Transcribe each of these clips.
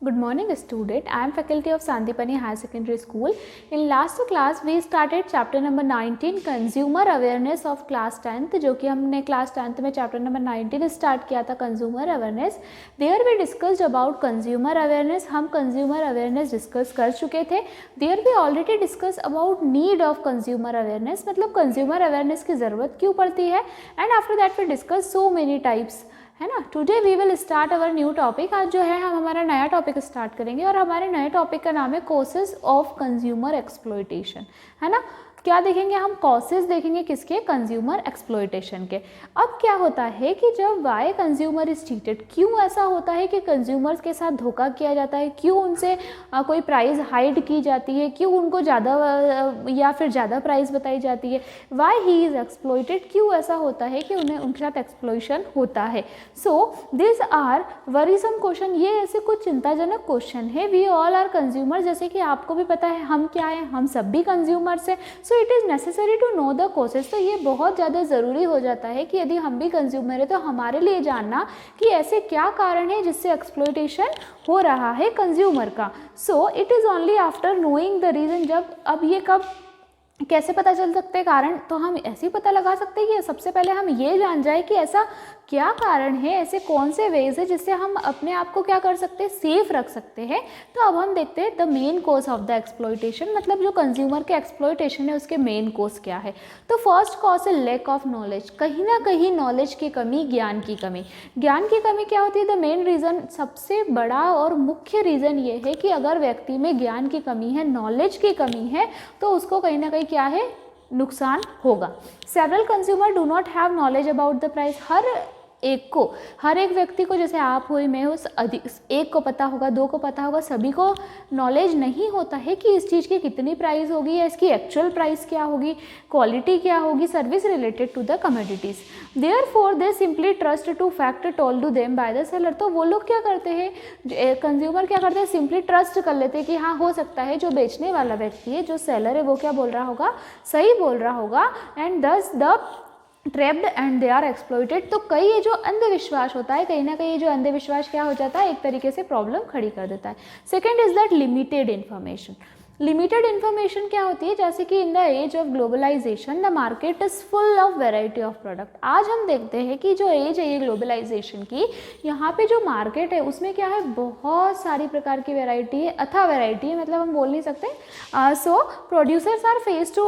Good morning student, I am faculty of Sandipani Higher Secondary School. In last class we started chapter number 19 consumer awareness of class 10th जो कि हमने class 10th में chapter number 19 start किया था consumer awareness. There we discussed about consumer awareness. हम consumer awareness discuss कर चुके थे. There we already discussed about need of consumer awareness, मतलब consumer awareness की ज़रूरत क्यों पड़ती है, and after that we discuss so many types, है ना. Today we will start our new topic. आज जो है हम हमारा नया टॉपिक स्टार्ट करेंगे और हमारे नए टॉपिक का नाम है कॉसेस ऑफ कंज्यूमर एक्सप्लॉयटेशन, है ना. क्या देखेंगे हम? कॉसेस देखेंगे किसके? कंज्यूमर एक्सप्लॉयटेशन के. अब क्या होता है कि जब वाई कंज्यूमर इज चीटेड, क्यों ऐसा होता है कि कंज्यूमर्स के साथ धोखा किया जाता है, क्यों उनसे कोई प्राइस हाइड की जाती है, क्यों उनको ज़्यादा या फिर ज़्यादा प्राइस बताई जाती है, वाई ही इज़ एक्सप्लॉयटेड, क्यों ऐसा होता है कि उन्हें उनके साथ एक्सप्लॉयशन होता है. So this are worrisome question. ये ऐसे कुछ चिंताजनक क्वेश्चन है. वी ऑल आर कंज्यूमर, जैसे कि आपको भी पता है हम क्या है, हम सब भी कंज्यूमर्स हैं. So it is necessary to know the causes. तो ये बहुत ज़्यादा ज़रूरी हो जाता है कि यदि हम भी कंज्यूमर है तो हमारे लिए जानना कि ऐसे क्या कारण है जिससे एक्सप्लॉयटेशन हो रहा है कंज्यूमर का. सो it is only after knowing the reason. जब अब ये कब कैसे पता चल सकते हैं कारण, तो हम ऐसे ही पता लगा सकते हैं कि सबसे पहले हम ये जान जाए कि ऐसा क्या कारण है, ऐसे कौन से वेज है जिससे हम अपने आप को क्या कर सकते हैं, सेफ रख सकते हैं. तो अब हम देखते हैं the main cause of the exploitation, मतलब जो कंज्यूमर के एक्सप्लॉयटेशन है उसके मेन कॉज क्या है. तो फर्स्ट कॉज है लैक ऑफ नॉलेज. कहीं ना कहीं नॉलेज की कमी, ज्ञान की कमी. ज्ञान की कमी क्या होती है? द मेन रीज़न, सबसे बड़ा और मुख्य रीज़न ये है कि अगर व्यक्ति में ज्ञान की कमी है, नॉलेज की कमी है, तो उसको कहीं ना कहीं क्या है, नुकसान होगा. Several consumer do not have knowledge about the price. हर एक व्यक्ति को, जैसे आप हो, मैं हो, एक को पता होगा, दो को पता होगा, सभी को नॉलेज नहीं होता है कि इस चीज़ की कितनी प्राइस होगी या इसकी एक्चुअल प्राइस क्या होगी, क्वालिटी क्या होगी, service related to the commodities. Therefore they simply trust to fact told to them by the seller. तो वो लोग क्या करते हैं, कंज्यूमर क्या करते हैं, सिंपली ट्रस्ट कर लेते हैं कि हाँ हो सकता है जो बेचने वाला व्यक्ति है, जो सेलर है, वो क्या बोल रहा होगा, सही बोल रहा होगा. And thus the trapped and they are exploited. तो कई ये जो अंधविश्वास होता है, कहीं ना कहीं ये जो अंधविश्वास क्या हो जाता है, एक तरीके से प्रॉब्लम खड़ी कर देता है. Second is that limited information. Limited information क्या होती है, जैसे कि in the age of globalisation the market is full of variety of product. आज हम देखते हैं कि जो एज है ये ग्लोबलाइजेशन की, यहाँ पे जो मार्केट है उसमें क्या है, बहुत सारी प्रकार की वेराइटी है, अथा वेराइटी है, मतलब हम बोल नहीं सकते. So producers are face to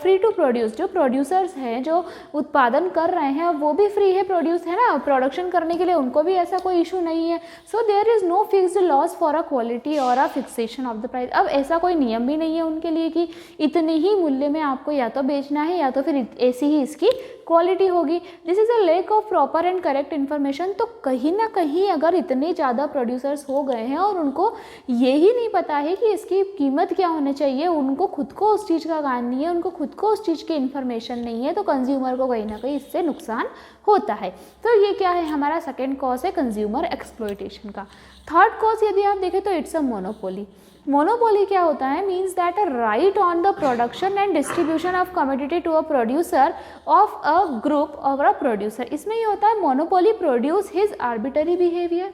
free to produce. जो प्रोड्यूसर्स हैं, जो उत्पादन कर रहे हैं, वो भी फ्री है प्रोड्यूस, है ना, प्रोडक्शन करने के लिए उनको भी ऐसा कोई इशू नहीं है. So there is no fixed laws for a quality और a fixation of the price. अब ऐसा कोई नियम भी नहीं है उनके लिए कि इतने ही मूल्य में आपको या तो बेचना है या तो फिर ऐसी ही इसकी क्वालिटी होगी. This is a lack of proper and correct information. तो कहीं ना कहीं अगर इतने ज़्यादा प्रोड्यूसर्स हो गए हैं और उनको ये ही नहीं पता है कि इसकी कीमत क्या होनी चाहिए, उनको खुद को उस चीज़ का ज्ञान नहीं है, उनको खुद को उस चीज़ की इन्फॉर्मेशन नहीं है, तो कंज्यूमर को कहीं ना कहीं इससे नुकसान होता है. तो ये क्या है, हमारा सेकेंड कॉज है कंज्यूमर एक्सप्लॉयटेशन का. थर्ड कॉज यदि आप देखें तो इट्स अ मोनोपोली. मोनोपोली क्या होता है, means that a right on the production and distribution of commodity to a producer of a group और अ प्रोड्यूसर. इसमें ये होता है monopoly produce his arbitrary behaviour.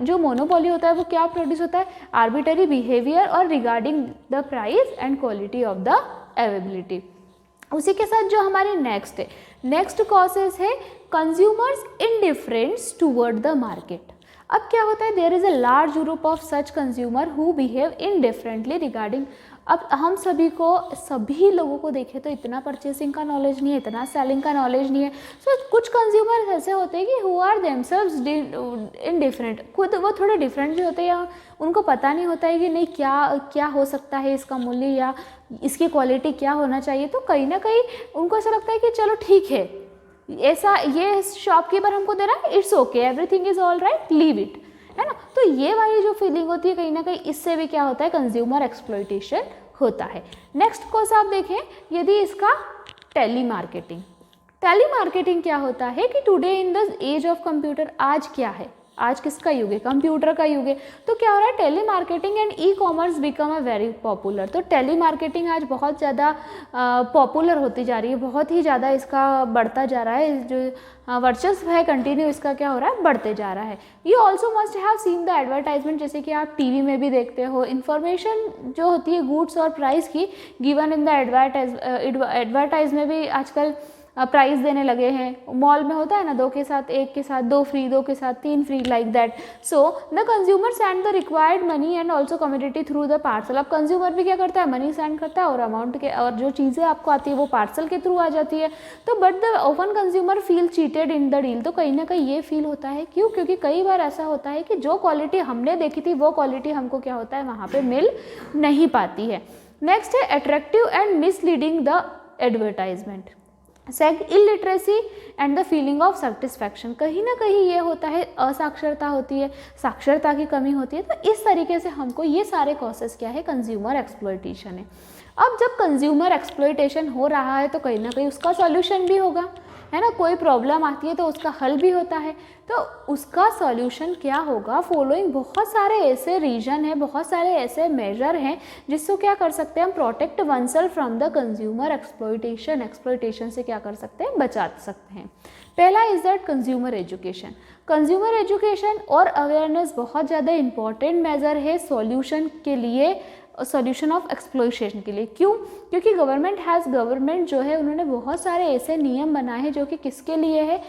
जो मोनोपोली होता है वो क्या प्रोड्यूस होता है, आर्बिटरी बिहेवियर और regarding the price and quality of the availability. उसी के साथ जो हमारे नेक्स्ट कॉसेस है consumers indifference toward the market. अब क्या होता है, there is a large group of such consumer who behave indifferently regarding. अब हम सभी लोगों को देखें तो इतना परचेसिंग का नॉलेज नहीं है, इतना सेलिंग का नॉलेज नहीं है. सो कुछ कंज्यूमर ऐसे होते हैं कि हु आर देमसेल्व्स इनडिफरेंट, खुद वो थोड़े डिफरेंट भी होते हैं, या उनको पता नहीं होता है कि नहीं क्या हो सकता है इसका मूल्य या इसकी क्वालिटी क्या होना चाहिए. तो कहीं ना कहीं उनको ऐसा लगता है कि चलो ठीक है, ऐसा ये शॉपकीपर हमको दे रहा है, it's okay, everything is all right, leave it, है ना. तो ये वाली जो फीलिंग होती है कहीं ना कहीं, इससे भी क्या होता है, कंज्यूमर एक्सप्लॉयटेशन होता है. नेक्स्ट कोर्स आप देखें यदि इसका टेली मार्केटिंग क्या होता है कि today in the age of computer, आज क्या है, आज किसका युग है, कंप्यूटर का युग है। तो क्या हो रहा है, telemarketing and e commerce become a very popular. तो टेली मार्केटिंग आज बहुत ज़्यादा पॉपुलर होती जा रही है, बहुत ही ज़्यादा इसका बढ़ता जा रहा है, जो वर्चस्व है कंटिन्यू इसका क्या हो रहा है, बढ़ते जा रहा है। You also must have seen the advertisement, जैसे कि आप टीवी में भी देखते हो, इन्फॉर्मेशन जो होती है गुड्स और प्राइस की गिवन इन द एडवर्टाइज में भी आजकल प्राइस देने लगे हैं। मॉल में होता है ना, 2 के साथ 1 के साथ 2 फ्री, 2 के साथ 3 free, like that. So the consumer send the required money and also commodity through the parcel. अब कंज्यूमर भी क्या करता है, मनी सेंड करता है और अमाउंट के और जो चीज़ें आपको आती है वो पार्सल के थ्रू आ जाती है। तो but the open consumer feel cheated in the deal. तो कहीं ना कहीं ये फील होता है, क्यों, क्योंकि कई बार ऐसा होता है कि जो क्वालिटी हमने देखी थी वो क्वालिटी हमको क्या होता है वहाँ पर मिल नहीं पाती है। नेक्स्ट है attractive and misleading the advertisement. Illiteracy and the feeling of satisfaction. कहीं ना कहीं ये होता है, असाक्षरता होती है, साक्षरता की कमी होती है। तो इस तरीके से हमको ये सारे कॉसेस क्या है, कंज्यूमर एक्सप्लॉयटेशन है। अब जब कंज्यूमर एक्सप्लॉयटेशन हो रहा है तो कहीं ना कहीं उसका सॉल्यूशन भी होगा, है ना। कोई प्रॉब्लम आती है तो उसका हल भी होता है, तो उसका सॉल्यूशन क्या होगा, फॉलोइंग बहुत सारे ऐसे रीजन है, बहुत सारे ऐसे मेजर हैं जिससे क्या कर सकते हैं हम, protect one self from the consumer exploitation. Exploitation से क्या कर सकते हैं, बचा सकते हैं। पहला is that consumer education. Consumer education और अवेयरनेस बहुत ज़्यादा इंपॉर्टेंट मेजर है सॉल्यूशन के लिए, सॉल्यूशन ऑफ एक्सप्लॉयटेशन के लिए। क्यों, क्योंकि गवर्नमेंट जो है उन्होंने बहुत सारे ऐसे नियम बनाए हैं जो कि किसके लिए है,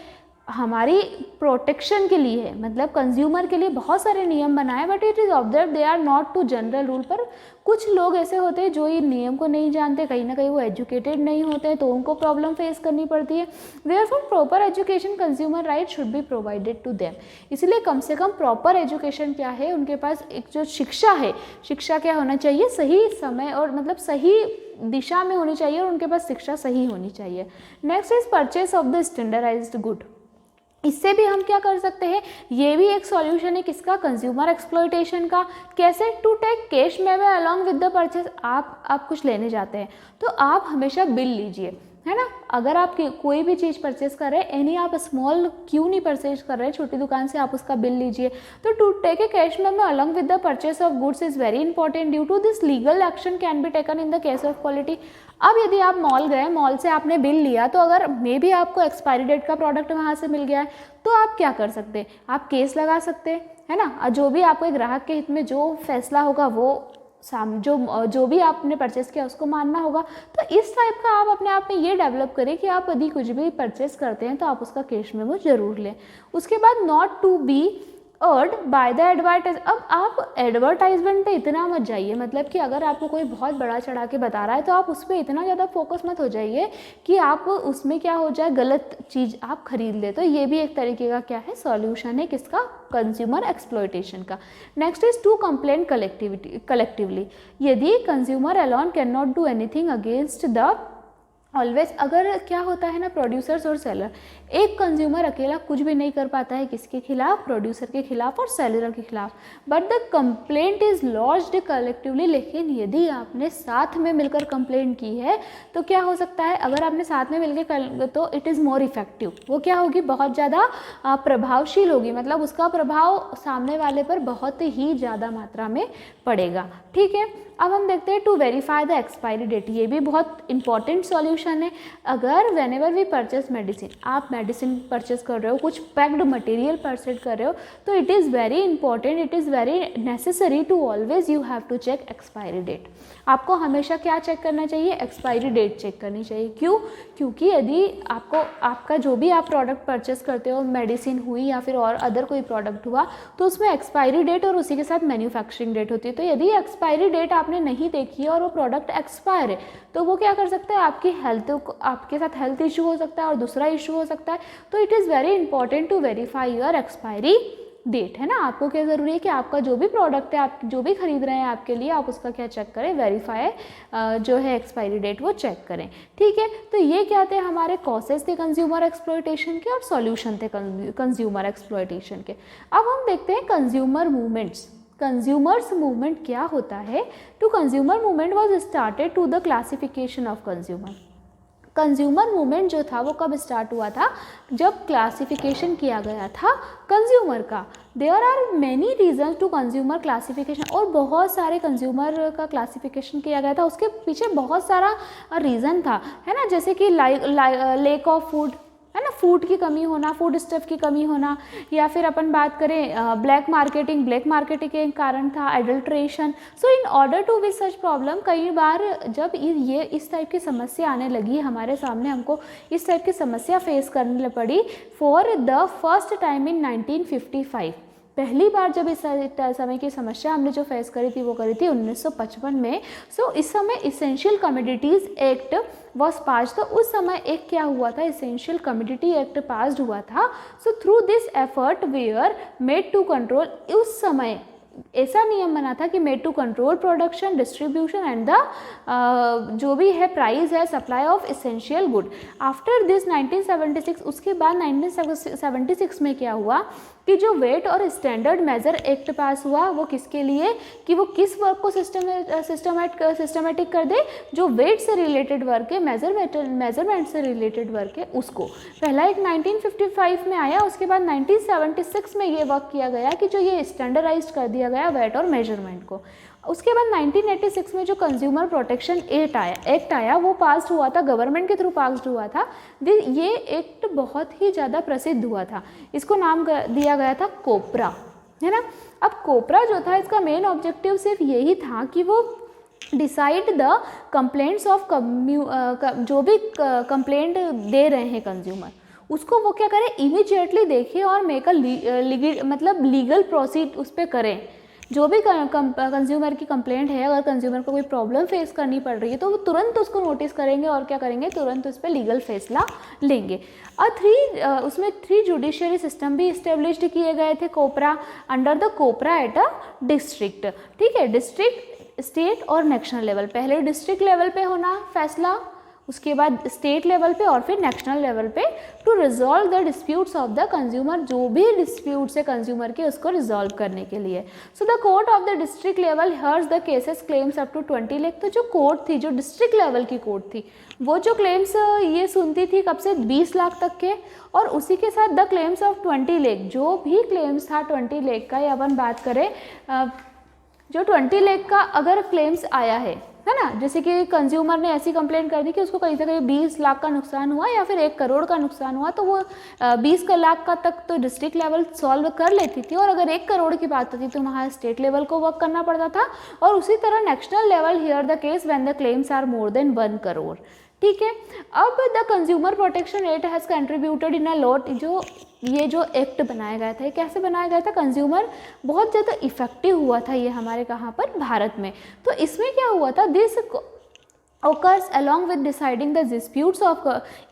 हमारी प्रोटेक्शन के लिए है, मतलब कंज्यूमर के लिए बहुत सारे नियम बनाए। But it is observe they are not to general rule. पर कुछ लोग ऐसे होते हैं जो ये नियम को नहीं जानते, कहीं ना कहीं वो एजुकेटेड नहीं होते हैं, तो उनको प्रॉब्लम फेस करनी पड़ती है। Therefore proper education consumer right should be provided to them. इसलिए कम से कम प्रॉपर एजुकेशन क्या है, उनके पास एक जो शिक्षा है, शिक्षा क्या होना चाहिए, सही समय और मतलब सही दिशा में होनी चाहिए और उनके पास शिक्षा सही होनी चाहिए। Next is purchase of the standardised good. इससे भी हम क्या कर सकते हैं, ये भी एक सॉल्यूशन है किसका, कंज्यूमर एक्सप्लॉयटेशन का। कैसे, to take cash memo along with the purchase. आप कुछ लेने जाते हैं तो आप हमेशा बिल लीजिए, है ना। अगर आप कोई भी चीज़ परचेस कर रहे हैं, एनी आप स्मॉल क्यों नहीं परचेज कर रहे हैं, छोटी दुकान से आप उसका बिल लीजिए। तो to take a cash memo along with the purchase of goods is very important. Due to this legal action can be taken in the case of quality. अब यदि आप मॉल गए, मॉल से आपने बिल लिया, तो अगर मे भी आपको एक्सपायरी डेट का प्रोडक्ट वहाँ से मिल गया है, तो आप क्या कर सकते हैं, आप केस लगा सकते हैं, है ना। जो भी आपको ग्राहक के हित में जो फैसला होगा वो जो भी आपने परचेस किया उसको मानना होगा। तो इस टाइप का आप अपने आप में ये डेवलप करें कि आप यदि कुछ भी परचेस करते हैं तो आप उसका कैश मेमो जरूर लें। उसके बाद not to be erred by the advertise. अब आप एडवर्टाइजमेंट पे इतना मत जाइए, मतलब कि अगर आपको कोई बहुत बड़ा चढ़ा के बता रहा है तो आप उस पर इतना ज़्यादा फोकस मत हो जाइए कि आप उसमें क्या हो जाए, गलत चीज़ आप खरीद ले। तो ये भी एक तरीके का क्या है, सॉल्यूशन है किसका, कंज्यूमर एक्सप्लॉयटेशन का। Next is to complain collectively. यदि consumer alone can not do anything against the always. अगर क्या होता है ना, प्रोड्यूसर्स और सेलर, एक कंज्यूमर अकेला कुछ भी नहीं कर पाता है, किसके खिलाफ, प्रोड्यूसर के खिलाफ और सेलर के खिलाफ। But the complaint is launched collectively. लेकिन यदि आपने साथ में मिलकर कंप्लेंट की है तो क्या हो सकता है, अगर आपने साथ में मिलकर तो इट इज़ मोर इफेक्टिव। वो क्या होगी, बहुत ज़्यादा प्रभावशील होगी, मतलब उसका प्रभाव सामने वाले पर बहुत ही ज़्यादा मात्रा में पड़ेगा। ठीक है, अब हम देखते हैं to verify the expiry date. ये भी बहुत इंपॉर्टेंट सॉल्यूशन है। अगर व्हेनेवर वी परचेस मेडिसिन, आप मेडिसिन परचेस कर रहे हो, कुछ पैक्ड मटेरियल परचेज कर रहे हो, तो it is very important, it is very necessary to always you have to check expiry date. आपको हमेशा क्या चेक करना चाहिए, एक्सपायरी डेट चेक करनी चाहिए। क्यों, क्योंकि यदि आपका जो भी आप प्रोडक्ट परचेस करते हो, मेडिसिन हुई या फिर और अदर कोई प्रोडक्ट हुआ, तो उसमें एक्सपायरी डेट और उसी के साथ मैन्युफैक्चरिंग डेट होती है। तो यदि एक्सपायरी डेट आपने नहीं देखी है और वो प्रोडक्ट एक्सपायर है, तो वो क्या कर सकता है, आपके साथ हेल्थ इशू हो सकता है और दूसरा इशू हो सकता है। तो it is very important to verify your expiry date, है ना। आपको क्या ज़रूरी है कि आपका जो भी प्रोडक्ट है, आप जो भी खरीद रहे हैं आपके लिए, आप उसका क्या चेक करें, वेरीफाई जो है एक्सपायरी डेट वो चेक करें। ठीक है, तो ये क्या थे, हमारे कॉसेस थे कंज्यूमर एक्सप्लॉयटेशन के और सॉल्यूशन थे कंज्यूमर एक्सप्लॉयटेशन के। अब हम देखते हैं कंज्यूमर मूवमेंट्स। कंज्यूमर्स मूवमेंट क्या होता है। To consumer movement was started to the classification of consumer. Consumer movement जो था वो कब स्टार्ट हुआ था, जब क्लासिफिकेशन किया गया था कंज्यूमर का। There are many reasons to consumer classification, और बहुत सारे कंज्यूमर का क्लासिफिकेशन किया गया था, उसके पीछे बहुत सारा रीज़न था, है ना, जैसे कि लैक ऑफ फूड, है ना, फूड की कमी होना, फूड स्टफ की कमी होना, या फिर अपन बात करें ब्लैक मार्केटिंग के कारण था, adulteration. So in order to with such problem, कई बार जब ये इस टाइप की समस्या आने लगी हमारे सामने, हमको इस टाइप की समस्या फेस करने पड़ी for the first time in 1955। पहली बार जब इस समय की समस्या हमने जो फेस करी थी वो करी थी 1955 में। सो इस समय essential commodities act was pass, तो उस समय एक क्या हुआ था, इसेंशियल कमोडिटी एक्ट पास हुआ था। So through this effort were made to control, उस समय ऐसा नियम बना था कि made to control production, distribution and the जो भी है प्राइस है, supply of essential good. After this 1976, उसके बाद 1976 में क्या हुआ कि जो वेट और स्टैंडर्ड मेजर एक्ट पास हुआ, वो किसके लिए, कि वो किस वर्क को सिस्टमेटिक कर दे, जो वेट से रिलेटेड वर्क है, मेजरमेंट से रिलेटेड वर्क है, उसको। पहला एक 1955 में आया, उसके बाद 1976 में ये वर्क किया गया कि जो ये स्टैंडर्डाइज कर दिया गया वेट और मेजरमेंट को। उसके बाद 1986 में जो कंज्यूमर प्रोटेक्शन एक्ट आया वो पास हुआ था, गवर्नमेंट के थ्रू पास हुआ था। ये एक्ट बहुत ही ज़्यादा प्रसिद्ध हुआ था, इसको नाम दिया गया था कोपरा, है ना। अब कोपरा जो था, इसका मेन ऑब्जेक्टिव सिर्फ यही था कि वो डिसाइड द कंप्लेंट्स ऑफ जो भी कंप्लेंट दे रहे हैं कंज्यूमर, उसको वो क्या करें, इमीडिएटली देखें और मेक लीगल प्रोसीड उस पर करें। जो भी कंज्यूमर की कंप्लेंट है, अगर कंज्यूमर को कोई प्रॉब्लम फेस करनी पड़ रही है तो वो तुरंत उसको नोटिस करेंगे और क्या करेंगे, तुरंत उस पर लीगल फैसला लेंगे। और उसमें 3 जुडिशियरी सिस्टम भी इस्टेब्लिश्ड किए गए थे COPRA, under the COPRA at a district. ठीक है, डिस्ट्रिक्ट, स्टेट और नेशनल लेवल। पहले डिस्ट्रिक्ट लेवल पे होना फैसला, उसके बाद स्टेट लेवल पे और फिर नेशनल लेवल पे, to resolve the disputes of the consumer, जो भी डिस्प्यूट्स है कंज्यूमर के उसको रिजॉल्व करने के लिए। So the court of the district level hears the cases claims up to 20 lakh. तो जो कोर्ट थी, जो डिस्ट्रिक्ट लेवल की कोर्ट थी, वो जो क्लेम्स ये सुनती थी कब से, 20 लाख तक के, और उसी के साथ द क्लेम्स ऑफ 20 लाख, जो भी क्लेम्स था 20 लाख का, या अपन बात करें जो 20 लाख का अगर क्लेम्स आया है ना, जैसे कि कंज्यूमर ने ऐसी कंप्लेंट कर दी कि उसको कहीं से कहीं 20 लाख का नुकसान हुआ या फिर 1 करोड़ का नुकसान हुआ, तो वो 20 लाख का तक तो डिस्ट्रिक्ट लेवल सॉल्व कर लेती थी, और अगर 1 करोड़ की बात होती तो वहाँ स्टेट लेवल को वर्क करना पड़ता था। और उसी तरह national level hear the case when the claims are more than 1 crore. ठीक है, अब the consumer protection act has contributed in a lot. ये जो एक्ट बनाया गया था, ये कैसे बनाया गया था, कंज्यूमर बहुत ज़्यादा इफेक्टिव हुआ था ये हमारे कहाँ पर, भारत में। तो इसमें क्या हुआ था, this occurs along with deciding the disputes of,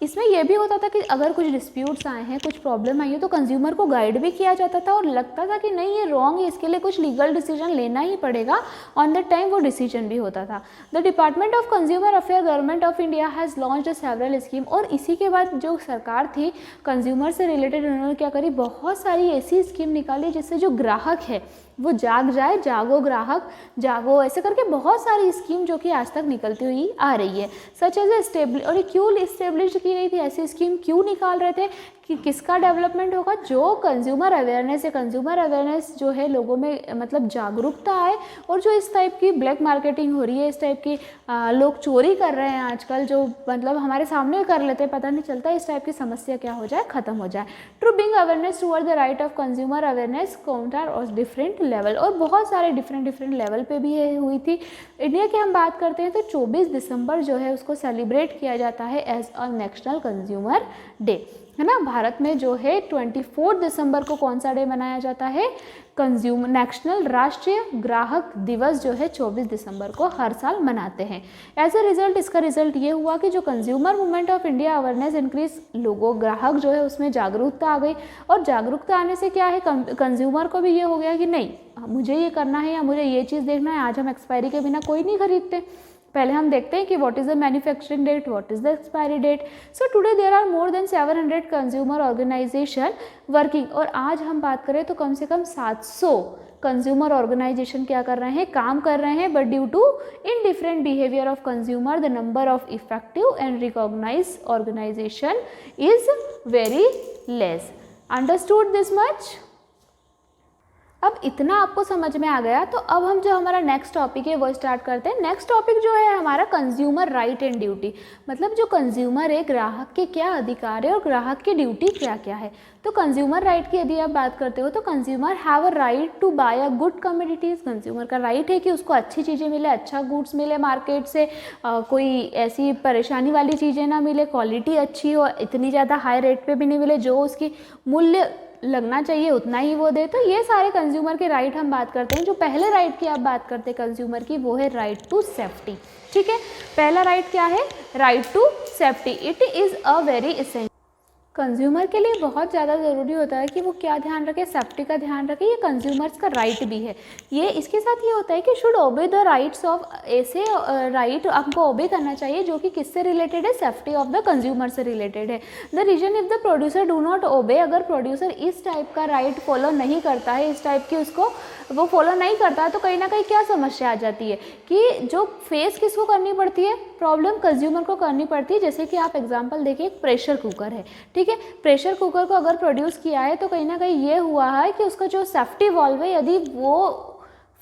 इसमें यह भी होता था कि अगर कुछ डिस्प्यूट्स आए हैं, कुछ प्रॉब्लम आई है, तो कंज्यूमर को गाइड भी किया जाता था और लगता था कि नहीं ये रॉन्ग है, इसके लिए कुछ लीगल डिसीजन लेना ही पड़ेगा, ऑन द टाइम वो डिसीजन भी होता था। The department of consumer affair government of India has launched several scheme. और इसी के बाद जो सरकार थी कंज्यूमर से रिलेटेड, उन्होंने क्या करी, बहुत सारी ऐसी स्कीम निकाली जिससे जो ग्राहक है वो जाग जाए, जागो ग्राहक जागो, ऐसे करके बहुत सारी स्कीम जो कि आज तक निकलती हुई आ रही है। सच एज और ये क्यों इस्टेब्लिश की गई थी, ऐसी स्कीम क्यों निकाल रहे थे, कि किसका डेवलपमेंट होगा, जो कंज्यूमर अवेयरनेस है, कंज्यूमर अवेयरनेस जो है लोगों में मतलब जागरूकता आए, और जो इस टाइप की ब्लैक मार्केटिंग हो रही है, इस टाइप की लोग चोरी कर रहे हैं आजकल, जो मतलब हमारे सामने कर लेते हैं, पता नहीं चलता, इस टाइप की समस्या क्या हो जाए, ख़त्म हो जाए। To being awareness toward the right of consumer awareness counter और डिफरेंट लेवल, और बहुत सारे डिफरेंट लेवल पे भी ये हुई थी। इंडिया की हम बात करते हैं तो 24 दिसंबर जो है उसको सेलिब्रेट किया जाता है as a national consumer day, है ना। भारत में जो है 24 दिसंबर को कौन सा डे मनाया जाता है, कंज्यूमर नेशनल राष्ट्रीय ग्राहक दिवस जो है 24 दिसंबर को हर साल मनाते हैं। एज अ रिजल्ट, इसका रिजल्ट ये हुआ कि जो consumer movement of India awareness increase, लोगों ग्राहक जो है उसमें जागरूकता आ गई, और जागरूकता आने से क्या है, कंज्यूमर को भी ये हो गया कि नहीं मुझे ये करना है या मुझे ये चीज़ देखना है। आज हम एक्सपायरी के बिना कोई नहीं खरीदते, पहले हम देखते हैं कि what is the manufacturing date, what is the expiry date. So today there are more than 700 consumer organisation working, और आज हम बात करें तो कम से कम 700 कंज्यूमर ऑर्गेनाइजेशन क्या कर रहे हैं, काम कर रहे हैं, but due to indifferent behaviour of consumer the number of effective and recognise organisation is very less. Understood this much? अब इतना आपको समझ में आ गया, तो अब हम जो हमारा नेक्स्ट टॉपिक है वो स्टार्ट करते हैं। नेक्स्ट टॉपिक जो है हमारा कंज्यूमर राइट एंड ड्यूटी, मतलब जो कंज्यूमर है, ग्राहक के क्या अधिकार है और ग्राहक की ड्यूटी क्या क्या है। तो कंज्यूमर राइट की यदि आप बात करते हो तो consumer have a right to buy a good commodities. Consumer का राइट है कि उसको अच्छी चीज़ें मिले, अच्छा गुड्स मिले मार्केट से, कोई ऐसी परेशानी वाली चीज़ें ना मिले, क्वालिटी अच्छी हो, इतनी ज़्यादा हाई रेट पे भी नहीं मिले, जो उसकी मूल्य लगना चाहिए उतना ही वो दे। तो ये सारे कंज्यूमर के राइट हम बात करते हैं। जो पहले राइट की आप बात करते हैं कंज्यूमर की, वो है राइट टू सेफ्टी। ठीक है, पहला राइट क्या है, right to safety. It is a very essential. Consumer के लिए बहुत ज़्यादा ज़रूरी होता है कि वो क्या ध्यान रखे, सेफ्टी का ध्यान रखे। ये कंज्यूमर्स का राइट भी है। ये इसके साथ ये होता है कि should obey the rights of, ऐसे राइट आपको ओबे करना चाहिए जो कि किससे रिलेटेड है, सेफ्टी ऑफ द कंज्यूमर से रिलेटेड है। The reason if the producer do not obey, अगर प्रोड्यूसर इस टाइप का राइट फॉलो नहीं करता है, इस टाइप की उसको वो फॉलो नहीं करता, तो कहीं ना कहीं क्या समस्या आ जाती है कि जो फेस किसको करनी पड़ती है, प्रॉब्लम कंज्यूमर को करनी पड़ती है। जैसे कि आप एग्जांपल देखिए, एक प्रेशर कुकर है, ठीक है, प्रेशर कुकर को अगर प्रोड्यूस किया है तो कहीं ना कहीं ये हुआ है कि उसका जो सेफ्टी वॉल्व है, यदि वो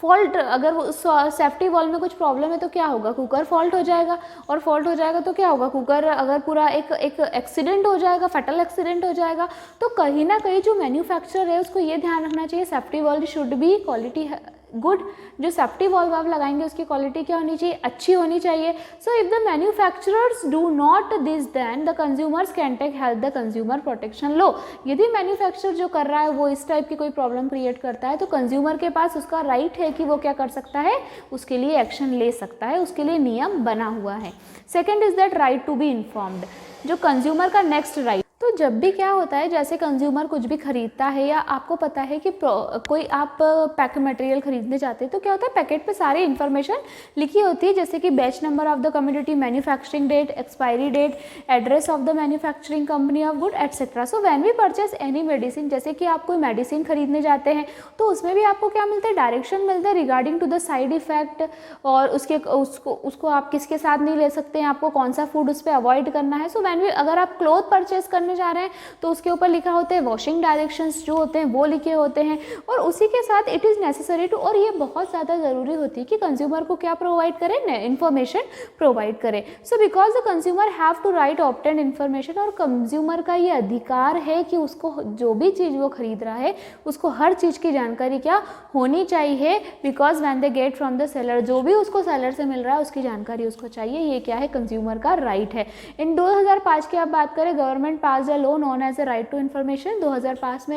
फॉल्ट, अगर वो सेफ्टी वॉल्व में कुछ प्रॉब्लम है तो क्या होगा, कुकर फॉल्ट हो जाएगा, और फॉल्ट हो जाएगा तो क्या होगा, कुकर अगर पूरा एक एक्सीडेंट हो जाएगा, फैटल एक्सीडेंट हो जाएगा। तो कहीं ना कहीं जो मैन्युफैक्चरर है उसको ये ध्यान रखना चाहिए, safety valve should be quality good. जो सेफ्टी वॉल्व आप लगाएंगे उसकी क्वालिटी क्या होनी चाहिए, अच्छी होनी चाहिए। So if the manufacturers do not this, then the consumers can take help the consumer protection law. यदि मैन्युफैक्चरर जो कर रहा है वो इस टाइप की कोई प्रॉब्लम क्रिएट करता है तो कंज्यूमर के पास उसका राइट है कि वो क्या कर सकता है, उसके लिए एक्शन ले सकता है, उसके लिए नियम बना हुआ है। Second is that right to be informed. जो कंज्यूमर का नेक्स्ट राइट, तो जब भी क्या होता है, जैसे कंज्यूमर कुछ भी खरीदता है या आपको पता है कि कोई आप पैक मटेरियल खरीदने जाते हैं तो क्या होता है, पैकेट पे सारी इन्फॉर्मेशन लिखी होती है, जैसे कि batch number of the commodity, manufacturing date, expiry date, address of the manufacturing company of good etcetera. So when we purchase any medicine, जैसे कि आप कोई मेडिसिन खरीदने जाते हैं तो उसमें भी आपको क्या मिलता है, डायरेक्शन मिलता है regarding to the side effect, और उसको आप किसके साथ नहीं ले सकते हैं, आपको कौन सा फूड उस पर अवॉइड करना है। सो व्हेन वी, अगर आप क्लॉथ परचेस करने जा रहे हैं तो उसके ऊपर लिखा होता है, वॉशिंग डायरेक्शंस जो होते हैं वो लिखे होते हैं, और उसी के साथ इट इज़ नेसेसरी टू, और ये बहुत ज़्यादा ज़रूरी होती है कि कंज्यूमर को क्या प्रोवाइड करें, इन्फॉर्मेशन प्रोवाइड करें। So because the consumer have to right obtain information, और कंज्यूमर का ये अधिकार है कि उसको जो भी चीज़ वो खरीद रहा है उसको हर चीज़ की जानकारी क्या होनी चाहिए, because when they get from the seller, जो भी उसको सेलर से मिल रहा है उसकी जानकारी उसको चाहिए। ये क्या है, कंज्यूमर का राइट है। इन 2005 की आप बात करें, government pass the law known as a right to information. 2005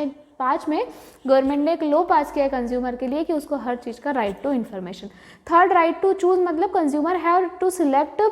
में गवर्नमेंट ने एक लॉ पास किया कंज्यूमर के लिए कि उसको हर चीज़ का right to information. Third, right to choose, मतलब consumer have to select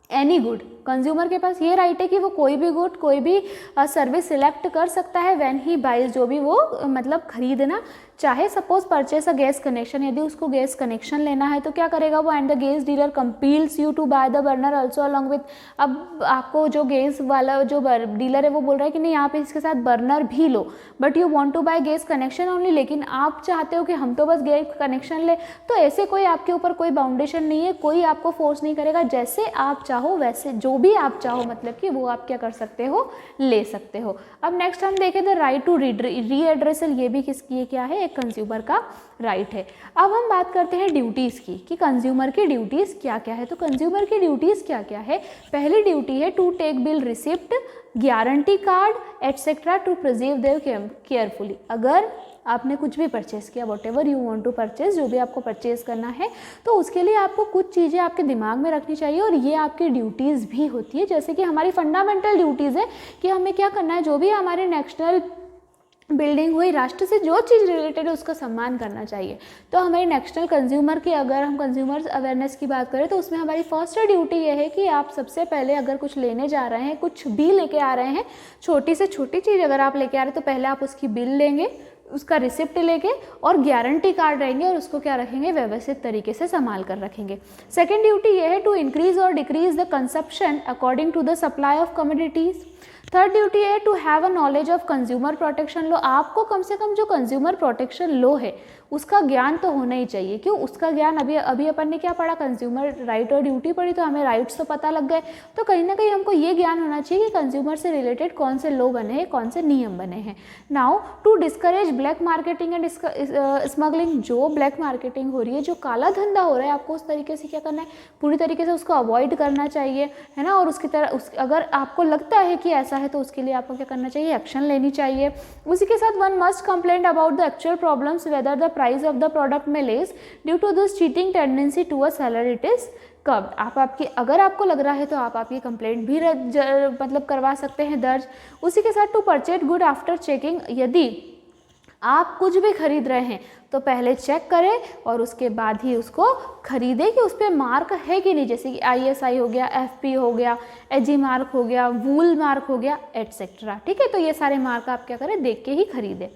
any good. Consumer के पास ये राइट है कि वो कोई भी गुड, कोई भी सर्विस सिलेक्ट कर सकता है व्हेन ही बाइज, जो भी वो मतलब खरीदना चाहे। Suppose purchase a gas connection, यदि उसको गैस कनेक्शन लेना है तो क्या करेगा वो, and the gas dealer compels you to buy the burner also along with. अब आपको जो गैस वाला जो डीलर है वो बोल रहा है कि नहीं आप इसके साथ बर्नर भी लो, but you want to buy gas connection only, लेकिन आप चाहते हो कि हम तो बस गैस कनेक्शन ले। तो ऐसे कोई आपके ऊपर कोई बाउंडेशन नहीं है, कोई आपको फोर्स नहीं करेगा, जैसे आप चाहो वैसे, जो भी आप चाहो, मतलब कि वो आप क्या कर सकते हो, ले सकते हो। अब नेक्स्ट हम देखें द राइट टू रीएड्रेसल, ये भी किसकी क्या है, एक कंज्यूमर का राइट है। अब हम बात करते हैं ड्यूटीज़ की कि कंज्यूमर की ड्यूटीज़ क्या क्या है। तो कंज्यूमर की ड्यूटीज़ क्या क्या है, पहली ड्यूटी है to take bill receipt, guarantee card etcetera to preserve their carefully. अगर आपने कुछ भी परचेज़ किया, whatever you want to purchase, जो भी आपको परचेज़ करना है, तो उसके लिए आपको कुछ चीज़ें आपके दिमाग में रखनी चाहिए, और ये आपकी ड्यूटीज़ भी होती है। जैसे कि हमारी फंडामेंटल ड्यूटीज़ है कि हमें क्या करना है, जो भी हमारे नेशनल बिल्डिंग हुई, राष्ट्र से जो चीज़ रिलेटेड है उसका सम्मान करना चाहिए। तो हमारी नेशनल कंज्यूमर की, अगर हम कंज्यूमर अवेयरनेस की बात करें तो उसमें हमारी फर्स्ट ड्यूटी ये है कि आप सबसे पहले अगर कुछ लेने जा रहे हैं, कुछ भी लेके आ रहे हैं, छोटी से छोटी चीज़ अगर आप लेके आ रहे हैं तो पहले आप उसकी बिल लेंगे, उसका रिसिप्ट लेके, और गारंटी कार्ड रहेंगे, और उसको क्या रखेंगे, व्यवस्थित तरीके से संभाल कर रखेंगे। सेकेंड ड्यूटी ये है टू इंक्रीज और decrease the consumption according to the supply of commodities. Third duty है to have a knowledge of consumer protection law. आपको कम से कम जो कंज्यूमर प्रोटेक्शन लॉ है उसका ज्ञान तो होना ही चाहिए। क्यों? उसका ज्ञान अभी अपन ने क्या पढ़ा, कंज्यूमर राइट और ड्यूटी पढ़ी, तो हमें राइट्स तो पता लग गए, तो कहीं ना कहीं हमको ये ज्ञान होना चाहिए कि कंज्यूमर से रिलेटेड कौन से लॉ बने हैं, कौन से नियम बने हैं। Now to discourage black marketing and smuggling, जो ब्लैक मार्केटिंग हो रही है, जो काला धंधा हो रहा है, आपको उस तरीके से क्या करना है, पूरी तरीके से उसको अवॉइड करना चाहिए, है ना। और उसकी तरह अगर आपको लगता है कि ऐसा है तो उसके लिए आपको क्या करना चाहिए, एक्शन लेनी चाहिए। उसी के साथ one must complaint about the actual problems whether the price of the product में less due to this cheating tendency to a seller it is curbed. आपकी अगर आपको लग रहा है तो आप आपकी कंप्लेंट भी मतलब करवा सकते हैं दर्ज। उसी के साथ to purchase good after checking, यदि आप कुछ भी खरीद रहे हैं तो पहले चेक करें और उसके बाद ही उसको खरीदें कि उस पर मार्क है कि नहीं, जैसे कि ISI हो गया, FP हो गया, AG मार्क हो गया, वूल मार्क हो गया, एटसेट्रा। ठीक है, तो ये सारे मार्क आप क्या करें, देख के ही खरीदें।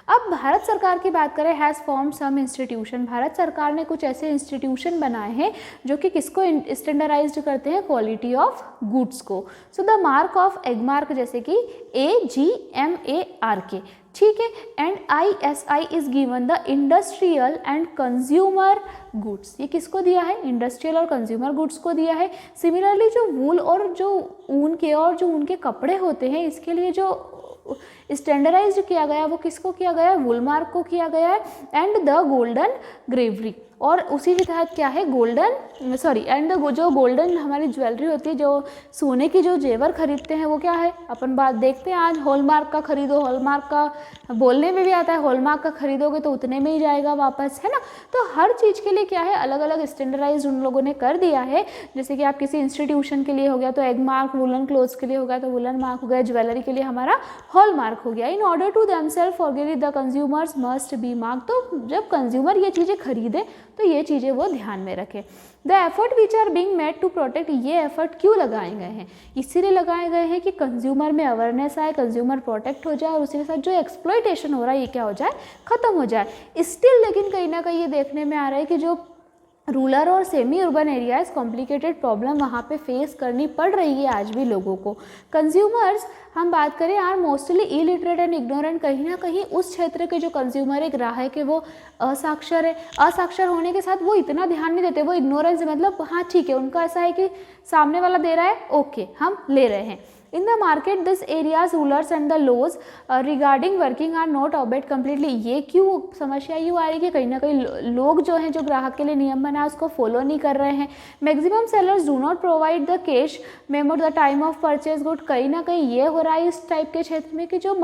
अब भारत सरकार की बात करें, has form some institution, Bharat सरकार ने कुछ ऐसे इंस्टीट्यूशन बनाए हैं जो कि किसको स्टैंडर्डाइज्ड करते हैं, क्वालिटी ऑफ गुड्स को। So the mark of egg mark जैसे कि AGMARK, ठीक है, and ISI is given the industrial and consumer goods, ये किसको दिया है, इंडस्ट्रियल और कंज्यूमर गुड्स को दिया है। सिमिलरली जो वूल और जो ऊन के और जो उनके कपड़े होते हैं, इसके लिए जो स्टैंडर्डाइज्ड किया गया वो किसको किया गया है, वूल मार्क को किया गया है, एंड द गोल्डन ग्रेवरी, और उसी के तहत क्या है, एंड जो गोल्डन हमारी ज्वेलरी होती है, जो सोने की जो जेवर खरीदते हैं वो क्या है, अपन बात देखते हैं आज, हॉलमार्क का खरीदो, हॉलमार्क का बोलने में भी आता है, हॉलमार्क का खरीदोगे तो उतने में ही जाएगा वापस, है ना। तो हर चीज़ के लिए क्या है, अलग अलग स्टैंडर्डाइज उन लोगों ने कर दिया है। जैसे कि आप किसी इंस्टीट्यूशन के लिए हो गया तो एग मार्क, वुलन क्लोथ्स के लिए हो गया तो वुलन मार्क हो गया, ज्वेलरी के लिए हमारा हॉल मार्क हो गया। In order to themselves forget the consumers must be mark, तो जब कंज्यूमर ये चीज़ें खरीदे तो ये चीज़ें वो ध्यान में रखें। The effort which are being made to protect, ये एफर्ट क्यों लगाए गए हैं, इसीलिए लगाए गए हैं कि कंज्यूमर में अवेयरनेस आए, कंज्यूमर प्रोटेक्ट हो जाए और उसी के साथ जो एक्सप्लॉयटेशन हो रहा है ये क्या हो जाए, खत्म हो जाए। स्टिल लेकिन कहीं ना कहीं ये देखने में आ रहा है कि जो रूरल और semi urban areas complicated problem वहाँ पे फेस करनी पड़ रही है आज भी लोगों को। कंज्यूमर्स हम बात करें are mostly illiterate and ignorant, कहीं ना कहीं उस क्षेत्र के जो कंज्यूमर है, ग्राहक है, वो असाक्षर है। असाक्षर होने के साथ वो इतना ध्यान नहीं देते, वो इग्नोरेंस, मतलब हाँ ठीक है, उनका ऐसा है कि सामने वाला दे रहा है, ओके हम ले रहे हैं। In the market, this area's rulers and the laws regarding working are not obeyed completely। ये क्यों समस्या यूँ आ रही है कि कहीं ना कहीं लोग जो हैं, जो ग्राहक के लिए नियम बना उसको फॉलो नहीं कर रहे हैं। Maximum sellers do not provide the cash memo the time of purchase good, कहीं ना कहीं ये हो रहा है इस टाइप के क्षेत्र में कि जो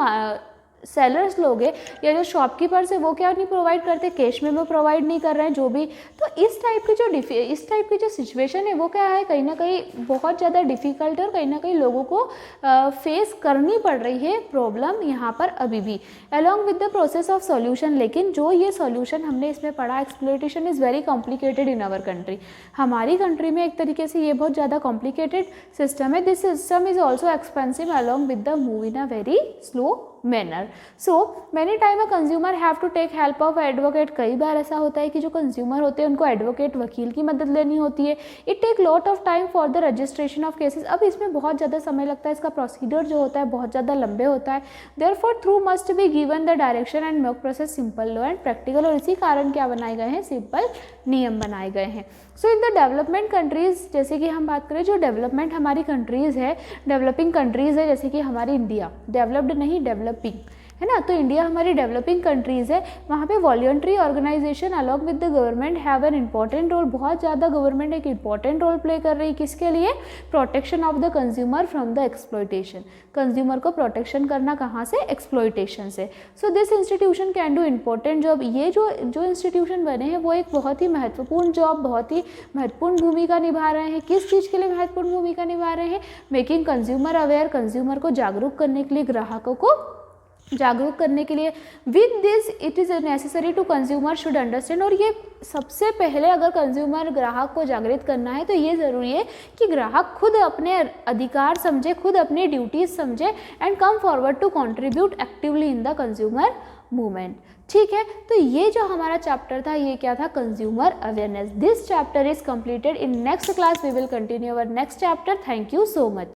सेलर्स लोग हैं या जो शॉपकीपर्स है वो क्या नहीं प्रोवाइड करते, कैश में वो प्रोवाइड नहीं कर रहे हैं जो भी। तो इस टाइप की जो सिचुएशन है वो क्या है, कहीं ना कहीं बहुत ज़्यादा डिफ़िकल्ट है और कहीं ना कहीं लोगों को फेस करनी पड़ रही है प्रॉब्लम यहाँ पर अभी भी, along with the process of solution. लेकिन जो ये सॉल्यूशन हमने इसमें पढ़ा, exploitation is very complicated in our country, हमारी कंट्री में एक तरीके से ये बहुत ज़्यादा कॉम्प्लिकेटेड सिस्टम है। This system is also expensive along with the move in a very slow manner. So many time a consumer have to take help of advocate, कई बार ऐसा होता है कि जो कंज्यूमर होते हैं उनको एडवोकेट, वकील की मदद लेनी होती है। It take lot of time for the registration of cases, अब इसमें बहुत ज़्यादा समय लगता है, इसका प्रोसीजर जो होता है बहुत ज़्यादा लंबे होता है। Therefore through must be given the direction and make process simple, low and practical, और इसी कारण क्या बनाए गए हैं, सिंपल नियम बनाए गए हैं। सो इन द डेवलपमेंट कंट्रीज़, जैसे कि हम बात करें जो डेवलपमेंट हमारी कंट्रीज़ है, डेवलपिंग कंट्रीज़ है, जैसे कि हमारी इंडिया, डेवलप्ड नहीं डेवलपिंग है ना, तो इंडिया हमारी डेवलपिंग कंट्रीज़ है, वहाँ पे voluntary organisation along with the government have an important role, बहुत ज़्यादा गवर्नमेंट एक इंपॉर्टेंट रोल प्ले कर रही है, किसके लिए, protection of the consumer from the exploitation, consumer को प्रोटेक्शन करना कहाँ से, एक्सप्लॉयटेशन से। So this institution can do important job, ये जो इंस्टीट्यूशन बने हैं वो एक बहुत ही महत्वपूर्ण जॉब, बहुत ही महत्वपूर्ण भूमिका निभा रहे हैं। किस चीज़ के लिए महत्वपूर्ण भूमिका निभा रहे हैं, मेकिंग कंज्यूमर अवेयर, कंज्यूमर को जागरूक करने के लिए, ग्राहकों को जागरूक करने के लिए। With this it is necessary to consumer should understand, और ये सबसे पहले अगर कंज्यूमर ग्राहक को जागृत करना है तो ये ज़रूरी है कि ग्राहक खुद अपने अधिकार समझे, खुद अपनी ड्यूटीज़ समझे and come forward to contribute actively in the consumer movement. ठीक है, तो ये जो हमारा चैप्टर था ये क्या था, consumer awareness. This chapter is completed. In next class we will continue our next chapter. Thank you so much.